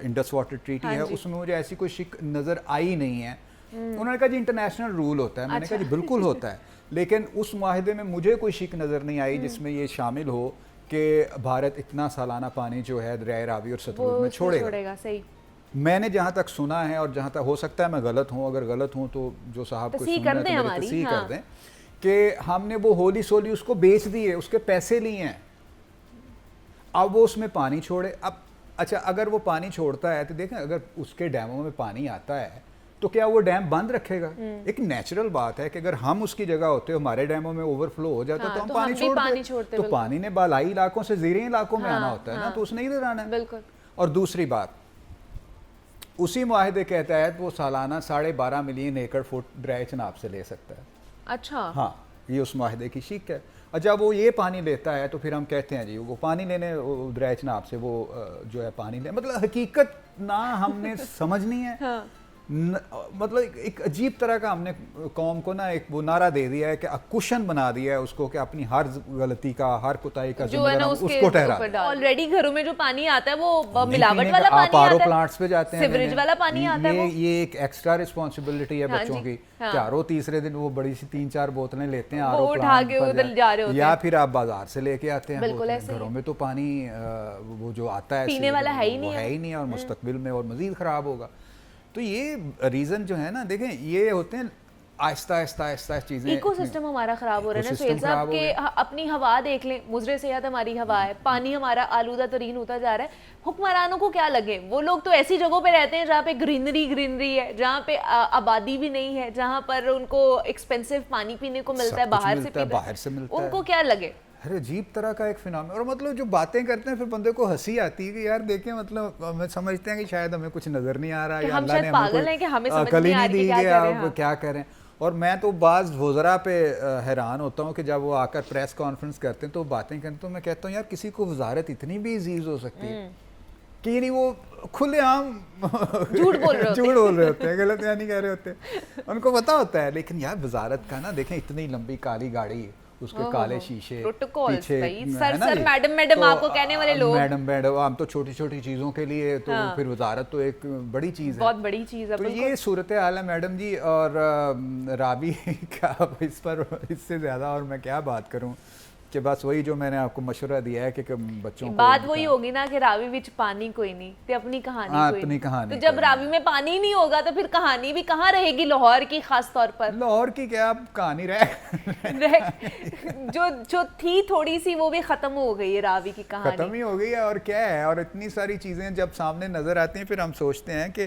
انڈس واٹر ٹریٹی ہے اس میں مجھے ایسی کوئی شک نظر آئی نہیں ہے. انہوں نے کہا جی انٹرنیشنل رول ہوتا ہے. میں نے کہا جی بالکل ہوتا ہے, لیکن اس معاہدے میں مجھے کوئی شک نظر نہیں آئی جس میں یہ شامل ہو کہ بھارت اتنا سالانہ پانی جو ہے دریائے راوی اور ستلج میں چھوڑے گا.
صحیح.
میں نے جہاں تک سنا ہے اور جہاں تک ہو سکتا ہے میں غلط ہوں, اگر غلط ہوں تو جو صاحب کو سننا ہے تو میری تصحیح کر دیں کہ ہم نے وہ ہولی سولی اس کو بیچ دیے, اس کے پیسے لیے ہیں. اب وہ اس میں پانی چھوڑے. اب اچھا اگر وہ پانی چھوڑتا ہے تو دیکھیں اگر اس کے ڈیموں میں پانی آتا ہے تو کیا وہ ڈیم بند رکھے گا؟ ایک نیچرل بات ہے کہ اگر ہم اس کی جگہ ہوتے ہمارے ڈیموں میں اوور فلو ہو جاتا تو ہم پانی چھوڑتے, تو پانی نے بالائی علاقوں سے زیریں علاقوں میں آنا ہوتا ہے نا, تو اس نے ادھر آنا ہے.
بالکل.
اور دوسری بات, اسی معاہدے کے تحت وہ سالانہ 12.5 ملین ایکڑ فٹ دریائے چناب سے لے سکتا ہے.
اچھا,
ہاں یہ اس معاہدے کی شک ہے. اور جب وہ یہ پانی لیتا ہے تو پھر ہم کہتے ہیں جی وہ پانی لینے دریائے چناب سے وہ جو ہے پانی لے. مطلب حقیقت نہ ہم نے سمجھنی ہے. مطلب ایک عجیب طرح کا ہم نے قوم کو نا ایک وہ نعرہ دے دیا ہے کہ کوشن بنا دیا ہے اس کو کہ اپنی ہر غلطی کا ہر کوتاہی کا ذمہ دار اس کو ٹھہرا.
آلریڈی گھروں میں جو پانی آتا ہے وہ ملاوٹ والا پانی
آپ آر او پلانٹس پہ جاتے ہیں,
سیوریج والا پانی آتا ہے.
یہ ایک ایکسٹرا رسپانسبلٹی ہے بچوں کی کہ آر او تیسرے دن وہ بڑی سی 3-4 بوتلیں لیتے ہیں آر او پلانٹ, یا پھر آپ بازار سے لے کے آتے ہیں. گھروں میں تو پانی وہ جو آتا ہے
پینے والا ہے
ہی نہیں اور مستقبل میں اور مزید خراب ہوگا. تو یہ ریزن جو ہے نا دیکھیں یہ ہوتے ہیں آہستہ آہستہ چیزیں.
ایکو سسٹم ہمارا خراب ہو رہا ہے نا سہیل صاحب, کہ اپنی ہوا دیکھ لیں, مضر صحت ہماری ہوا ہے, پانی ہمارا آلودہ ترین ہوتا جا رہا ہے. حکمرانوں کو کیا لگے, وہ لوگ تو ایسی جگہوں پہ رہتے ہیں جہاں پہ گرینری ہے, جہاں پہ آبادی بھی نہیں ہے, جہاں پر ان کو ایکسپینسو پانی پینے کو ملتا ہے, باہر سے ملتا ہے. ان کو کیا لگے؟
ارے عجیب طرح کا ایک فنامنا. اور مطلب جو باتیں کرتے ہیں پھر بندے کو ہنسی آتی ہے کہ یار دیکھیں مطلب ہمیں سمجھتے ہیں کہ شاید ہمیں کچھ نظر نہیں آ رہا یا اللہ نے ہمیں کوئی عقل ہی نہیں دی کہ آپ کیا کریں. اور میں تو بعض وزراء پہ حیران ہوتا ہوں کہ جب وہ آ کر پریس کانفرنس کرتے ہیں تو باتیں کرتے ہیں تو میں کہتا ہوں یار کسی کو وزارت اتنی بھی عزیز ہو سکتی ہے کہ یعنی وہ کھلے عام
جھوٹ بول
رہے ہوتے ہیں, غلط نہیں کہہ رہے ہوتے ہیں, ان کو پتا ہوتا ہے. لیکن یار وزارت کا نا دیکھیں اتنی لمبی کالی گاڑی, اس کے کالے شیشے پیچھے,
سر میڈم آپ کو کہنے والے لوگ,
میڈم ہم تو چھوٹی چھوٹی چیزوں کے لیے تو پھر وزارت تو ایک بڑی چیز ہے,
بہت بڑی چیز ہے.
تو یہ صورتحال ہے میڈم جی. اور رابی کا اس سے زیادہ اور میں کیا بات کروں کہ بس وہی جو میں نے آپ کو مشورہ دیا ہے کہ بچوں کو
بات وہی ہوگی نا کہ راوی وچ پانی کوئی نہیں تے اپنی کہانی تو جب راوی میں پانی نہیں ہوگا تو پھر کہانی بھی کہاں رہے گی لاہور کی, خاص طور پر
لاہور کی کیا کہانی
جو تھی تھوڑی سی وہ بھی ختم ہو گئی ہے, راوی کی کہانی
ختم ہی ہو گئی ہے. اور کیا ہے, اور اتنی ساری چیزیں جب سامنے نظر آتی ہیں پھر ہم سوچتے ہیں کہ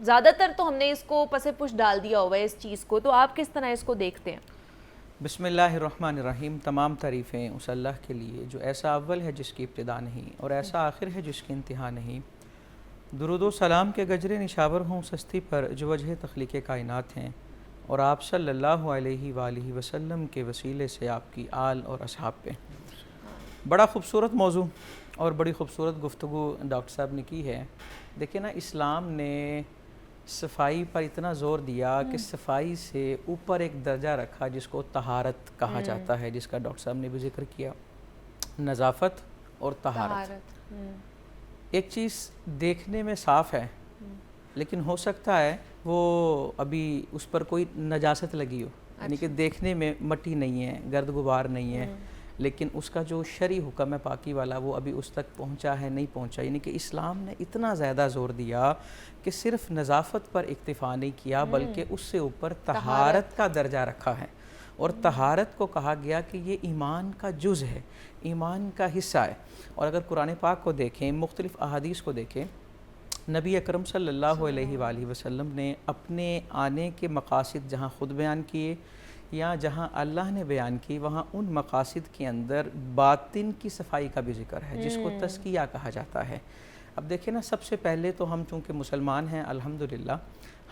زیادہ تر تو ہم نے اس کو پس پش ڈال دیا ہوا ہے اس چیز کو، تو آپ کس طرح اس کو دیکھتے ہیں؟
بسم اللہ الرحمن الرحیم. تمام تعریفیں اس اللہ کے لیے جو ایسا اول ہے جس کی ابتدا نہیں اور ایسا آخر ہے جس کی انتہا نہیں. درود و سلام کے گجرے نشاور ہوں سستی پر جو وجہ تخلیق کائنات ہیں، اور آپ صلی اللہ علیہ وآلہ وسلم کے وسیلے سے آپ کی آل اور اصحاب پہ. بڑا خوبصورت موضوع اور بڑی خوبصورت گفتگو ڈاکٹر صاحب نے کی ہے. دیکھیں نا، اسلام نے صفائی پر اتنا زور دیا کہ صفائی سے اوپر ایک درجہ رکھا جس کو طہارت کہا جاتا ہے، جس کا ڈاکٹر صاحب نے بھی ذکر کیا. نظافت اور طہارت. ایک چیز دیکھنے میں صاف ہے لیکن ہو سکتا ہے وہ ابھی اس پر کوئی نجاست لگی ہو، یعنی کہ دیکھنے میں مٹی نہیں ہے، گرد غبار نہیں ہے، لیکن اس کا جو شرعی حکم ہے پاکی والا وہ ابھی اس تک پہنچا ہے نہیں پہنچا. یعنی کہ اسلام نے اتنا زیادہ زور دیا کہ صرف نظافت پر اکتفا نہیں کیا بلکہ اس سے اوپر طہارت کا درجہ رکھا ہے. اور طہارت کو کہا گیا کہ یہ ایمان کا جز ہے، ایمان کا حصہ ہے. اور اگر قرآن پاک کو دیکھیں، مختلف احادیث کو دیکھیں، نبی اکرم صلی اللہ علیہ وآلہ وسلم نے اپنے آنے کے مقاصد جہاں خود بیان کیے یا جہاں اللہ نے بیان کی، وہاں ان مقاصد کے اندر باطن کی صفائی کا بھی ذکر ہے جس کو تزکیہ کہا جاتا ہے. اب دیکھیں نا، سب سے پہلے تو ہم چونکہ مسلمان ہیں الحمدللہ،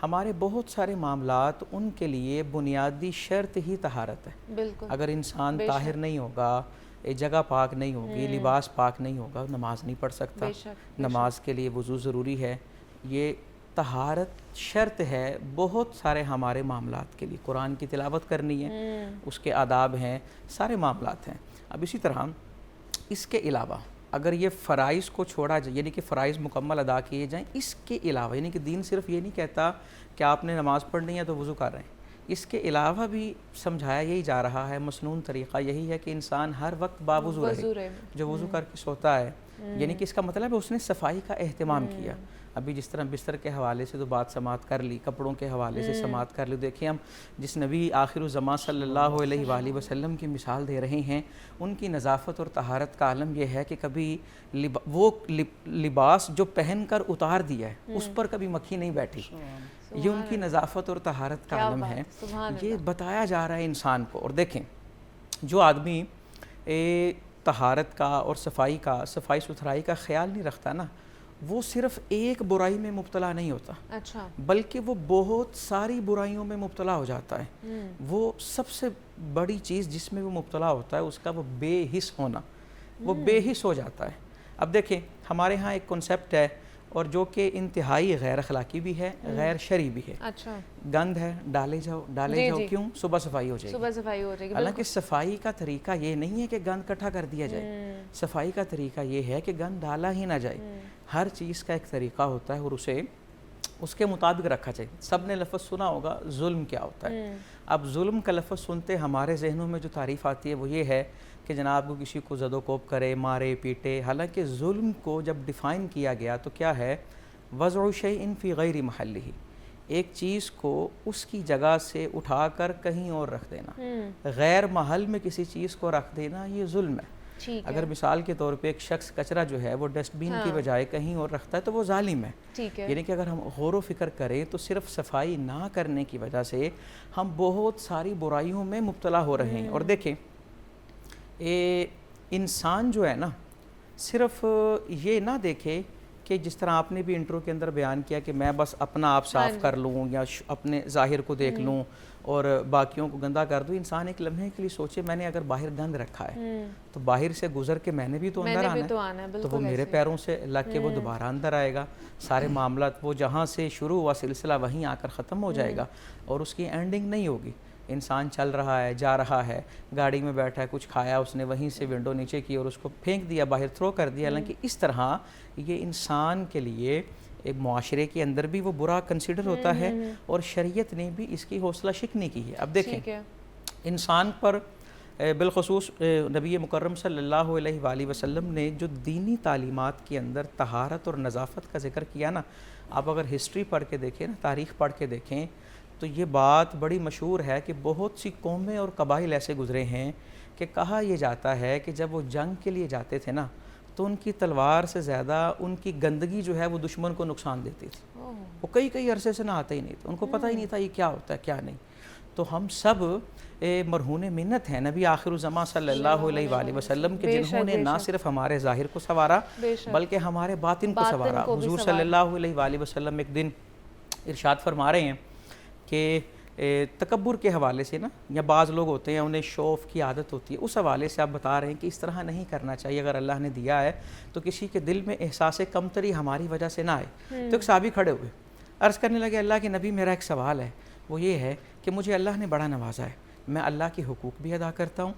ہمارے بہت سارے معاملات ان کے لیے بنیادی شرط ہی طہارت ہے.
بالکل.
اگر انسان طاہر نہیں ہوگا، جگہ پاک نہیں ہوگی، لباس پاک نہیں ہوگا، نماز نہیں پڑھ سکتا. نماز کے لیے وضو ضروری ہے. یہ طہارت شرط ہے بہت سارے ہمارے معاملات کے لیے. قرآن کی تلاوت کرنی ہے، اس کے آداب ہیں، سارے معاملات ہیں. اب اسی طرح اس کے علاوہ اگر یہ فرائض کو چھوڑا جائے، یعنی کہ فرائض مکمل ادا کیے جائیں، اس کے علاوہ یعنی کہ دین صرف یہ نہیں کہتا کہ آپ نے نماز پڑھنی ہے تو وضو کر رہے ہیں، اس کے علاوہ بھی سمجھایا یہی جا رہا ہے. مسنون طریقہ یہی ہے کہ انسان ہر وقت باوضو رہے. جو وضو کر کے سوتا ہے، یعنی کہ اس کا مطلب ہے اس نے صفائی کا اہتمام کیا. ابھی جس طرح بستر کے حوالے سے تو بات سماعت کر لی، کپڑوں کے حوالے سے سماعت کر لی. دیکھیں ہم جس نبی آخر الزمان صلی اللہ علیہ وآلہ وسلم کی مثال دے رہے ہیں، ان کی نظافت اور طہارت کا عالم یہ ہے کہ کبھی وہ لباس جو پہن کر اتار دیا ہے اس پر کبھی مکھی نہیں بیٹھی. یہ ان کی نظافت اور طہارت کا عالم ہے. یہ بتایا جا رہا ہے انسان کو. اور دیکھیں، جو آدمی طہارت کا اور صفائی ستھرائی کا خیال نہیں رکھتا نا، وہ صرف ایک برائی میں مبتلا نہیں ہوتا، بلکہ وہ بہت ساری برائیوں میں مبتلا ہو جاتا ہے. وہ سب سے بڑی چیز جس میں وہ مبتلا ہوتا ہے اس کا وہ بے حس ہونا، وہ بے حس ہو جاتا ہے. اب دیکھیں، ہمارے ہاں ایک کنسیپٹ ہے اور جو کہ انتہائی غیر اخلاقی بھی ہے، غیر شرعی بھی ہے. گند ہے، ڈالے جاؤ کیوں؟ صبح صفائی ہو جائے گی. حالانکہ صفائی کا طریقہ یہ نہیں ہے کہ گند اکٹھا کر دیا جائے. صفائی کا طریقہ یہ ہے کہ گند ڈالا ہی نہ جائے. ہر چیز کا ایک طریقہ ہوتا ہے اور اسے اس کے مطابق رکھا چاہیے. سب نے لفظ سنا ہوگا ظلم کیا ہوتا ہے. اب ظلم کا لفظ سنتے ہمارے ذہنوں میں جو تعریف آتی ہے وہ یہ ہے کہ جناب کو کسی کو زد و کوب کرے، مارے پیٹے. حالانکہ ظلم کو جب ڈیفائن کیا گیا تو کیا ہے؟ وضع شیء فی غیر محلہ، ایک چیز کو اس کی جگہ سے اٹھا کر کہیں اور رکھ دینا. غیر محل میں کسی چیز کو رکھ دینا یہ ظلم ہے. اگر مثال کے طور پہ ایک شخص کچرا جو ہے وہ ڈسٹ بین کی بجائے کہیں اور رکھتا ہے تو وہ ظالم ہے. یعنی کہ اگر ہم غور و فکر کریں تو صرف صفائی نہ کرنے کی وجہ سے ہم بہت ساری برائیوں میں مبتلا ہو رہے ہیں. اور دیکھیں، انسان جو ہے نا، صرف یہ نہ دیکھے کہ جس طرح آپ نے بھی انٹرو کے اندر بیان کیا کہ میں بس اپنا آپ صاف کر لوں یا اپنے ظاہر کو دیکھ لوں اور باقیوں کو گندا کر دوں. انسان ایک لمحے کے لیے سوچے میں نے اگر باہر گند رکھا ہے تو باہر سے گزر کے میں نے بھی تو اندر آنا ہے، تو وہ میرے پیروں سے لگ کے وہ دوبارہ اندر آئے گا. سارے معاملات وہ جہاں سے شروع ہوا سلسلہ وہیں آ کر ختم ہو جائے گا اور اس کی اینڈنگ نہیں ہوگی. انسان چل رہا ہے، جا رہا ہے، گاڑی میں بیٹھا ہے، کچھ کھایا اس نے، وہیں سے ونڈو نیچے کی اور اس کو پھینک دیا، باہر تھرو کر دیا. حالانکہ اس طرح یہ انسان کے لیے ایک معاشرے کے اندر بھی وہ برا کنسیڈر ہوتا ہے اور شریعت نے بھی اس کی حوصلہ شکنی کی ہے. اب دیکھیں، انسان پر بالخصوص نبی مکرم صلی اللہ علیہ وآلہ وسلم نے جو دینی تعلیمات کے اندر طہارت اور نظافت کا ذکر کیا نا، آپ اگر ہسٹری پڑھ کے دیکھیں نا، تاریخ پڑھ کے دیکھیں تو یہ بات بڑی مشہور ہے کہ بہت سی قومیں اور قبائل ایسے گزرے ہیں کہ کہا یہ جاتا ہے کہ جب وہ جنگ کے لیے جاتے تھے نا تو ان کی تلوار سے زیادہ ان کی گندگی جو ہے وہ دشمن کو نقصان دیتی تھی. وہ کئی عرصے سے نہاتے ہی نہیں تھے, ان کو پتہ ہی نہیں تھا یہ کیا ہوتا ہے کیا نہیں. تو ہم سب مرہون منت ہیں نبی آخر الزمان صلی اللہ علیہ وآلہ وسلم کے, جنہوں نے نہ صرف ہمارے ظاہر کو سنوارا بلکہ ہمارے باطن کو سنوارا. حضور صلی اللہ علیہ وآلہ وسلم ایک دن ارشاد فرما رہے ہیں کہ تکبر کے حوالے سے نا, یا بعض لوگ ہوتے ہیں انہیں شوف کی عادت ہوتی ہے, اس حوالے سے آپ بتا رہے ہیں کہ اس طرح نہیں کرنا چاہیے. اگر اللہ نے دیا ہے تو کسی کے دل میں احساس کمتری ہماری وجہ سے نہ آئے. تو ایک صحابی کھڑے ہوئے, عرض کرنے لگے اللہ کے نبی میرا ایک سوال ہے, وہ یہ ہے کہ مجھے اللہ نے بڑا نوازا ہے, میں اللہ کے حقوق بھی ادا کرتا ہوں,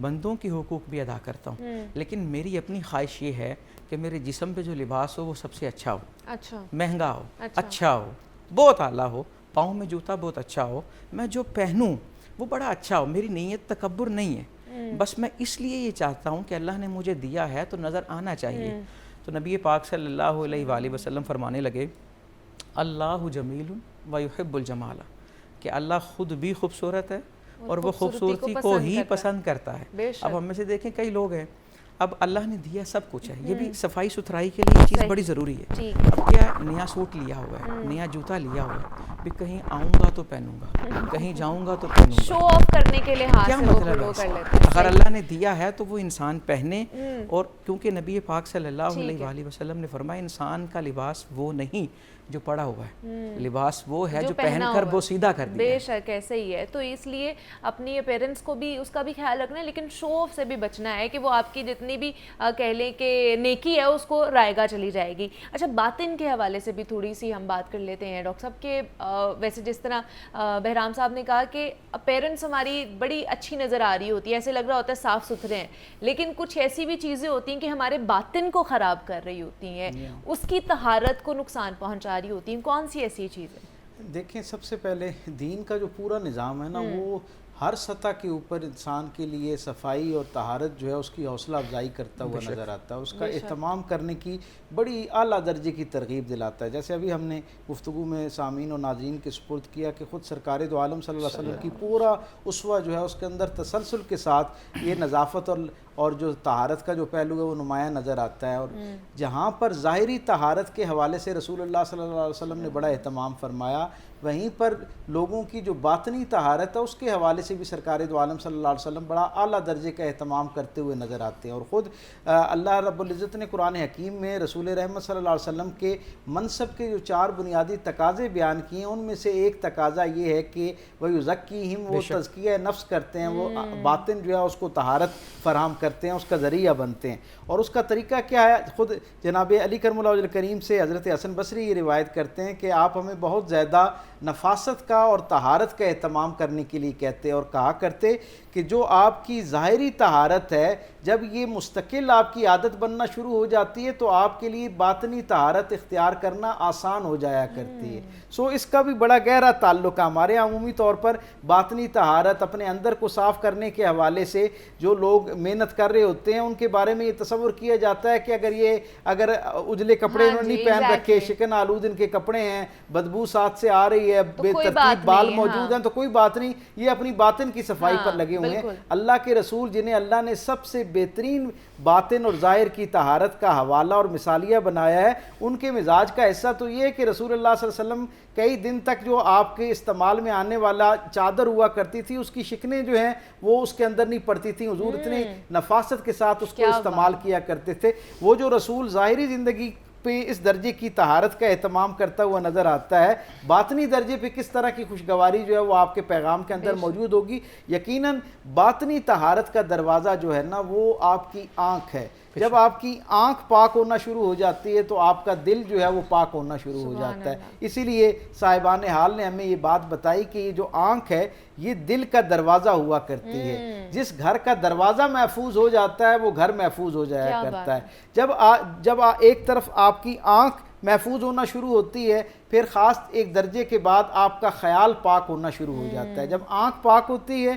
بندوں کی حقوق بھی ادا کرتا ہوں, لیکن میری اپنی خواہش یہ ہے کہ میرے جسم پہ جو لباس ہو وہ سب سے اچھا ہو, مہنگا ہو, اچھا ہو, بہت اعلیٰ ہو, پاؤں میں جوتا بہت اچھا ہو, میں جو پہنوں وہ بڑا اچھا ہو. میری نیت تکبر نہیں ہے, بس میں اس لیے یہ چاہتا ہوں کہ اللہ نے مجھے دیا ہے تو نظر آنا چاہیے. تو نبی پاک صلی اللہ علیہ وآلہ وسلم فرمانے لگے اللہ جمیل و یحب الجمال, کہ اللہ خود بھی خوبصورت ہے اور وہ خوبصورتی کو ہی پسند کرتا ہے. اب ہم میں سے دیکھیں کئی لوگ ہیں, اب اللہ نے دیا سب کچھ ہے, یہ بھی صفائی ستھرائی کے لیے چیز بڑی ضروری ہے. اب کیا نیا سوٹ لیا ہوا ہے, نیا جوتا لیا ہوا ہے, بھی کہیں آؤں گا تو پہنوں گا, کہیں جاؤں گا تو پہنوں گا,
شو آف کرنے کے لیے ہاتھ
کیا
سے
مطلب
وہ کر
ہے.
لیتے ہیں.
اگر اللہ نے دیا ہے تو وہ انسان پہنے, اور کیونکہ نبی پاک صلی اللہ علیہ وآلہ وسلم نے فرمایا انسان کا لباس وہ نہیں جو پڑا ہوا ہے, لباس وہ ہے جو پہن کر وہ سیدھا کر دیا.
بے شک ایسے ہی ہے. تو اس لیے اپنی اپیرنس کو بھی اس کا بھی خیال رکھنا ہے, لیکن شو آف سے بھی بچنا ہے کہ وہ آپ کی جتنی بھی کہہ لیں کہ نیکی ہے اس کو رائگاں چلی جائے گی. اچھا, باطن کے حوالے سے بھی تھوڑی سی ہم بات کر لیتے ہیں ڈاکٹر صاحب کہ ویسے جس طرح بہرام صاحب نے کہا کہ اپیرنس ہماری بڑی اچھی نظر آ رہی ہوتی ہے, ایسے لگ رہا ہوتا ہے صاف ستھرے ہیں, لیکن کچھ ایسی بھی چیزیں ہوتی ہیں کہ ہمارے باطن کو خراب کر رہی ہوتی ہیں, اس کی طہارت کو نقصان پہنچا رہی ہوتی ہیں. کون سی ایسی چیزیں؟
دیکھیں, سب سے پہلے دین کا جو پورا نظام ہے نا, وہ ہر سطح کے اوپر انسان کے لیے صفائی اور طہارت جو ہے اس کی حوصلہ افزائی کرتا ہوا نظر آتا ہے, اس کا اہتمام کرنے کی بڑی اعلیٰ درجے کی ترغیب دلاتا ہے. جیسے ابھی ہم نے گفتگو میں سامعین اور ناظرین کے سپرد کیا کہ خود سرکار دو عالم صلی اللہ علیہ وسلم کی پورا اسوہ جو ہے اس کے اندر تسلسل کے ساتھ یہ نظافت اور جو طہارت کا جو پہلو ہے وہ نمایاں نظر آتا ہے. اور جہاں پر ظاہری طہارت کے حوالے سے رسول اللہ صلی اللہ علیہ وسلم نے بڑا اہتمام فرمایا, وہیں پر لوگوں کی جو باطنی طہارت ہے اس کے حوالے سے بھی سرکار دو عالم صلی اللہ علیہ وسلم بڑا اعلیٰ درجے کا اہتمام کرتے ہوئے نظر آتے ہیں. اور خود اللہ رب العزت نے قرآن حکیم میں رسول رحمت صلی اللہ علیہ وسلم کے منصب کے جو 4 بنیادی تقاضے بیان کیے ہیں, ان میں سے ایک تقاضا یہ ہے کہ وَيُزَكِّيهِمْ, وہ تزکیہ نفس کرتے ہیں, وہ باطن جو ہے اس کو طہارت فراہم کرتے ہیں, اس کا ذریعہ بنتے ہیں. اور اس کا طریقہ کیا ہے, خود جناب علی کرم اللہ وجہ کریم سے حضرت حسن بصری یہ روایت کرتے ہیں کہ آپ ہمیں بہت زیادہ نفاست کا اور طہارت کا اہتمام کرنے کے لیے کہتے اور کہا کرتے کہ جو آپ کی ظاہری طہارت ہے جب یہ مستقل آپ کی عادت بننا شروع ہو جاتی ہے تو آپ کے لیے باطنی طہارت اختیار کرنا آسان ہو جایا کرتی ہے. سو اس کا بھی بڑا گہرا تعلق ہے ہمارے عمومی طور پر باطنی طہارت, اپنے اندر کو صاف کرنے کے حوالے سے جو لوگ محنت کر رہے ہوتے ہیں ان کے بارے میں یہ تصور کیا جاتا ہے کہ اگر اجلے کپڑے انہوں نے نہیں پہن رکھے, شکن آلود ان کے کپڑے ہیں, بدبو ساتھ سے آ رہی ہے, بے ترتیب بال موجود ہیں, تو کوئی بات نہیں, یہ اپنی باطن کی صفائی پر لگے ہوئے ہیں. اللہ کے رسول جنہیں اللہ نے سب سے بہترین باطن اور ظاہر کی طہارت کا حوالہ اور مثالیہ بنایا ہے, ان کے مزاج کا حصہ تو یہ ہے کہ رسول اللہ صلی اللہ علیہ وسلم کئی دن تک جو آپ کے استعمال میں آنے والا چادر ہوا کرتی تھی اس کی شکنیں جو ہیں وہ اس کے اندر نہیں پڑتی تھیں. حضور اتنے نفاست کے ساتھ اس کو استعمال کیا کرتے تھے. وہ جو رسول ظاہری زندگی پہ اس درجے کی طہارت کا اہتمام کرتا ہوا نظر آتا ہے, باطنی درجے پہ کس طرح کی خوشگواری جو ہے وہ آپ کے پیغام کے اندر موجود ہوگی. یقیناً باطنی طہارت کا دروازہ جو ہے نا وہ آپ کی آنکھ ہے. جب آپ کی آنکھ پاک ہونا شروع ہو جاتی ہے تو آپ کا دل جو ہے وہ پاک ہونا شروع ہو جاتا ہے. اسی لیے صاحبان حال نے ہمیں یہ بات بتائی کہ یہ جو آنکھ ہے یہ دل کا دروازہ ہوا کرتی ہے. جس گھر کا دروازہ محفوظ ہو جاتا ہے وہ گھر محفوظ ہو جایا کرتا ہے. جب ایک طرف آپ کی آنکھ محفوظ ہونا شروع ہوتی ہے پھر خاص ایک درجے کے بعد آپ کا خیال پاک ہونا شروع ہو جاتا ہے. جب آنکھ پاک ہوتی ہے